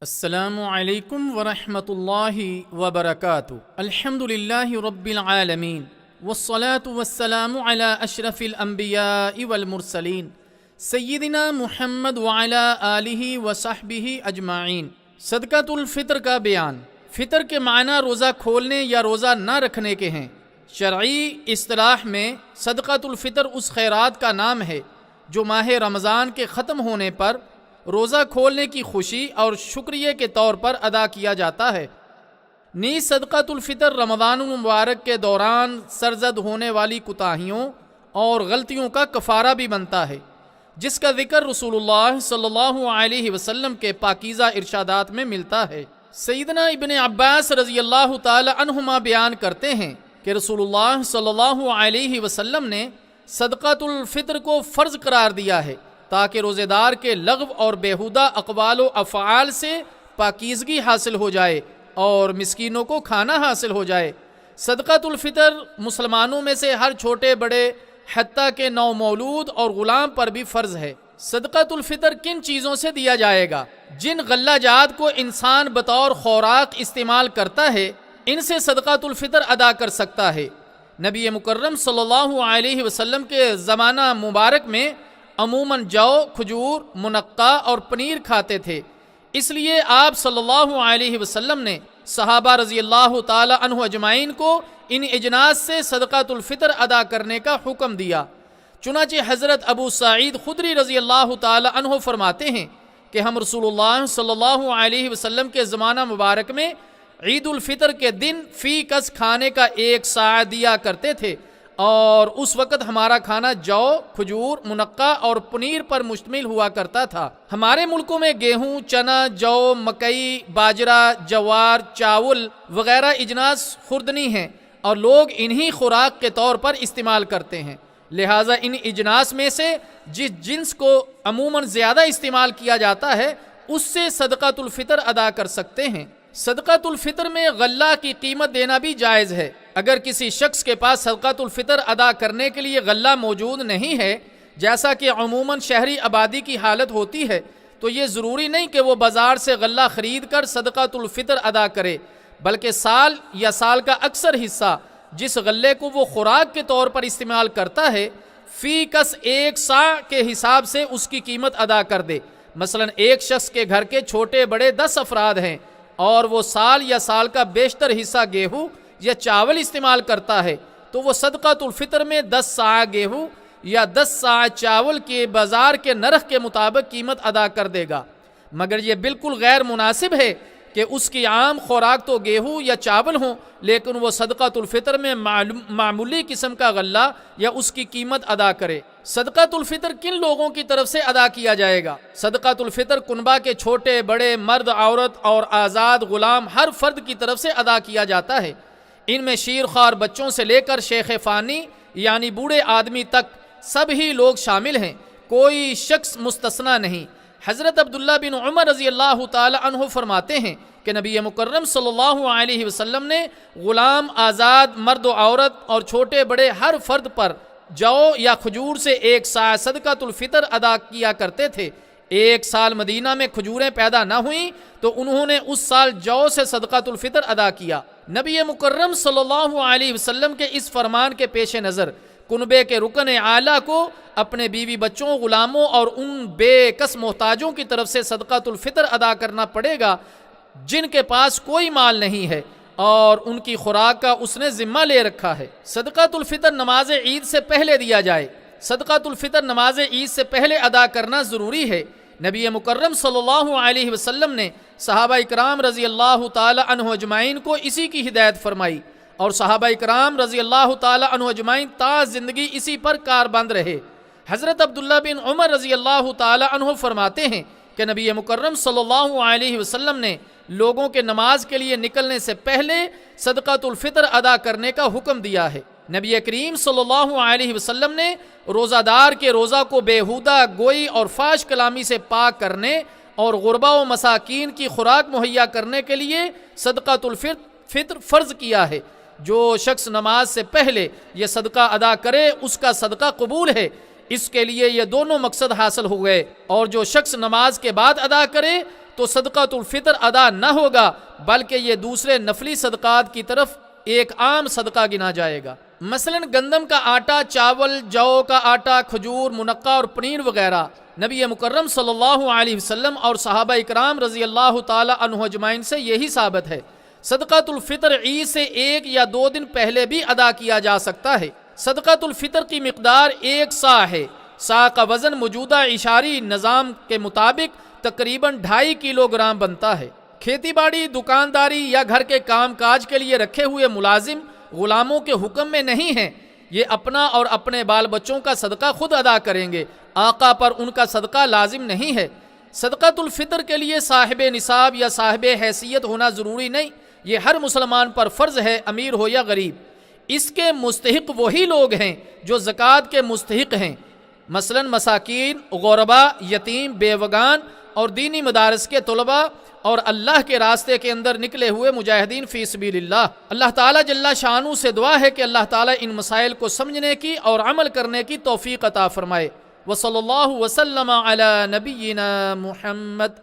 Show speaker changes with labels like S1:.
S1: السلام علیکم ورحمۃ اللہ وبرکاتہ۔ الحمد للہ رب العالمین والصلاة والسلام علی اشرف الانبیاء والمرسلین سیدنا محمد وعلی آلہ وصحبہ اجمعین۔ صدقۃ الفطر کا بیان۔ فطر کے معنی روزہ کھولنے یا روزہ نہ رکھنے کے ہیں۔ شرعی اصطلاح میں صدقۃ الفطر اس خیرات کا نام ہے جو ماہ رمضان کے ختم ہونے پر روزہ کھولنے کی خوشی اور شکریہ کے طور پر ادا کیا جاتا ہے۔ نیز صدقۃ الفطر رمضان المبارک کے دوران سرزد ہونے والی کوتاہیوں اور غلطیوں کا کفارہ بھی بنتا ہے، جس کا ذکر رسول اللہ صلی اللہ علیہ وسلم کے پاکیزہ ارشادات میں ملتا ہے۔ سیدنا ابن عباس رضی اللہ تعالی عنہما بیان کرتے ہیں کہ رسول اللہ صلی اللہ علیہ وسلم نے صدقۃ الفطر کو فرض قرار دیا ہے تاکہ روزے دار کے لغو اور بیہودہ اقوال و افعال سے پاکیزگی حاصل ہو جائے اور مسکینوں کو کھانا حاصل ہو جائے۔ صدقۃ الفطر مسلمانوں میں سے ہر چھوٹے بڑے حتیٰ کہ نومولود اور غلام پر بھی فرض ہے۔ صدقۃ الفطر کن چیزوں سے دیا جائے گا؟ جن غلہ جات کو انسان بطور خوراک استعمال کرتا ہے، ان سے صدقۃ الفطر ادا کر سکتا ہے۔ نبی مکرم صلی اللہ علیہ وسلم کے زمانہ مبارک میں عموماً جو، کھجور، منقع اور پنیر کھاتے تھے، اس لیے آپ صلی اللہ علیہ وسلم نے صحابہ رضی اللہ تعالی عنہ اجمعین کو ان اجناس سے صدقۃ الفطر ادا کرنے کا حکم دیا۔ چنانچہ حضرت ابو سعید خدری رضی اللہ تعالی عنہ فرماتے ہیں کہ ہم رسول اللہ صلی اللہ علیہ وسلم کے زمانہ مبارک میں عید الفطر کے دن فی کس کھانے کا 1 صاع دیا کرتے تھے، اور اس وقت ہمارا کھانا جو، کھجور، منقع اور پنیر پر مشتمل ہوا کرتا تھا۔ ہمارے ملکوں میں گیہوں، چنا، جو، مکئی، باجرہ، جوار، چاول وغیرہ اجناس خوردنی ہیں اور لوگ انہی خوراک کے طور پر استعمال کرتے ہیں، لہٰذا ان اجناس میں سے جس جنس کو عموماً زیادہ استعمال کیا جاتا ہے اس سے صدقۃ الفطر ادا کر سکتے ہیں۔ صدقۃ الفطر میں غلہ کی قیمت دینا بھی جائز ہے۔ اگر کسی شخص کے پاس صدقۃ الفطر ادا کرنے کے لیے غلہ موجود نہیں ہے، جیسا کہ عموماً شہری آبادی کی حالت ہوتی ہے، تو یہ ضروری نہیں کہ وہ بازار سے غلہ خرید کر صدقۃ الفطر ادا کرے، بلکہ سال یا سال کا اکثر حصہ جس غلے کو وہ خوراک کے طور پر استعمال کرتا ہے، فی کس 1 صاع کے حساب سے اس کی قیمت ادا کر دے۔ مثلا ایک شخص کے گھر کے چھوٹے بڑے 10 افراد ہیں اور وہ سال یا سال کا بیشتر حصہ گیہوں یا چاول استعمال کرتا ہے، تو وہ صدقۃ الفطر میں 10 صاع گیہوں یا 10 صاع چاول کے بازار کے نرخ کے مطابق قیمت ادا کر دے گا۔ مگر یہ بالکل غیر مناسب ہے کہ اس کی عام خوراک تو گیہوں یا چاول ہوں، لیکن وہ صدقۃ الفطر میں معمولی قسم کا غلہ یا اس کی قیمت ادا کرے۔ صدقۃ الفطر کن لوگوں کی طرف سے ادا کیا جائے گا؟ صدقۃ الفطر کنبہ کے چھوٹے بڑے، مرد، عورت اور آزاد غلام ہر فرد کی طرف سے ادا کیا جاتا ہے۔ ان میں شیر خوار بچوں سے لے کر شیخ فانی یعنی بوڑھے آدمی تک سبھی لوگ شامل ہیں، کوئی شخص مستثنی نہیں۔ حضرت عبداللہ بن عمر رضی اللہ تعالی عنہ فرماتے ہیں کہ نبی مکرم صلی اللہ علیہ وسلم نے غلام، آزاد، مرد و عورت اور چھوٹے بڑے ہر فرد پر جو یا کھجور سے 1 صاع صدقۃ الفطر ادا کیا کرتے تھے۔ ایک سال مدینہ میں کھجوریں پیدا نہ ہوئیں تو انہوں نے اس سال جو سے صدقۃ الفطر ادا کیا۔ نبی مکرم صلی اللہ علیہ وسلم کے اس فرمان کے پیش نظر کنبے کے رکن اعلیٰ کو اپنے بیوی بچوں، غلاموں اور ان بے کس محتاجوں کی طرف سے صدقۃ الفطر ادا کرنا پڑے گا جن کے پاس کوئی مال نہیں ہے اور ان کی خوراک کا اس نے ذمہ لے رکھا ہے۔ صدقۃ الفطر نماز عید سے پہلے دیا جائے۔ صدقۃ الفطر نماز عید سے پہلے ادا کرنا ضروری ہے۔ نبی مکرم صلی اللہ علیہ وسلم نے صحابہ اکرام رضی اللہ تعالی عنہ اجمعین کو اسی کی ہدایت فرمائی، اور صحابہ اکرام رضی اللہ تعالی عنہ اجمعین تا زندگی اسی پر کاربند رہے۔ حضرت عبداللہ بن عمر رضی اللہ تعالی عنہ فرماتے ہیں کہ نبی مکرم صلی اللہ علیہ وسلم نے لوگوں کے نماز کے لیے نکلنے سے پہلے صدقۃ الفطر ادا کرنے کا حکم دیا ہے۔ نبی کریم صلی اللہ علیہ وسلم نے روزہ دار کے روزہ کو بیہودہ گوئی اور فحش کلامی سے پاک کرنے اور غربا و مساکین کی خوراک مہیا کرنے کے لیے صدقۃ الفطر فرض کیا ہے۔ جو شخص نماز سے پہلے یہ صدقہ ادا کرے اس کا صدقہ قبول ہے، اس کے لیے یہ دونوں مقصد حاصل ہو گئے، اور جو شخص نماز کے بعد ادا کرے تو صدقۃ الفطر ادا نہ ہوگا، بلکہ یہ دوسرے نفلی صدقات کی طرف ایک عام صدقہ گنا جائے گا۔ مثلا گندم کا آٹا، چاول، جو کا آٹا، کھجور، منقع اور پنیر وغیرہ۔ نبی مکرم صلی اللہ علیہ وسلم اور صحابہ اکرام رضی اللہ تعالی عنہ اجمعین سے یہی ثابت ہے۔ صدقۃ الفطر عید سے 1 یا 2 دن پہلے بھی ادا کیا جا سکتا ہے۔ صدقۃ الفطر کی مقدار 1 صاع ہے۔ صاع کا وزن موجودہ اشاری نظام کے مطابق تقریباً 2.5 کلو گرام بنتا ہے۔ کھیتی باڑی، دکانداری یا گھر کے کام کاج کے لیے رکھے ہوئے ملازم غلاموں کے حکم میں نہیں ہیں، یہ اپنا اور اپنے بال بچوں کا صدقہ خود ادا کریں گے، آقا پر ان کا صدقہ لازم نہیں ہے۔ صدقۃ الفطر کے لیے صاحب نصاب یا صاحب حیثیت ہونا ضروری نہیں، یہ ہر مسلمان پر فرض ہے، امیر ہو یا غریب۔ اس کے مستحق وہی لوگ ہیں جو زکوٰۃ کے مستحق ہیں، مثلا مساکین، غربا، یتیم، بیوگان اور دینی مدارس کے طلباء اور اللہ کے راستے کے اندر نکلے ہوئے مجاہدین فی سبیل اللہ۔ اللہ تعالیٰ جل شانہ سے دعا ہے کہ اللہ تعالیٰ ان مسائل کو سمجھنے کی اور عمل کرنے کی توفیق عطا فرمائے۔ وصلی اللہ وسلم علی نبینا محمد۔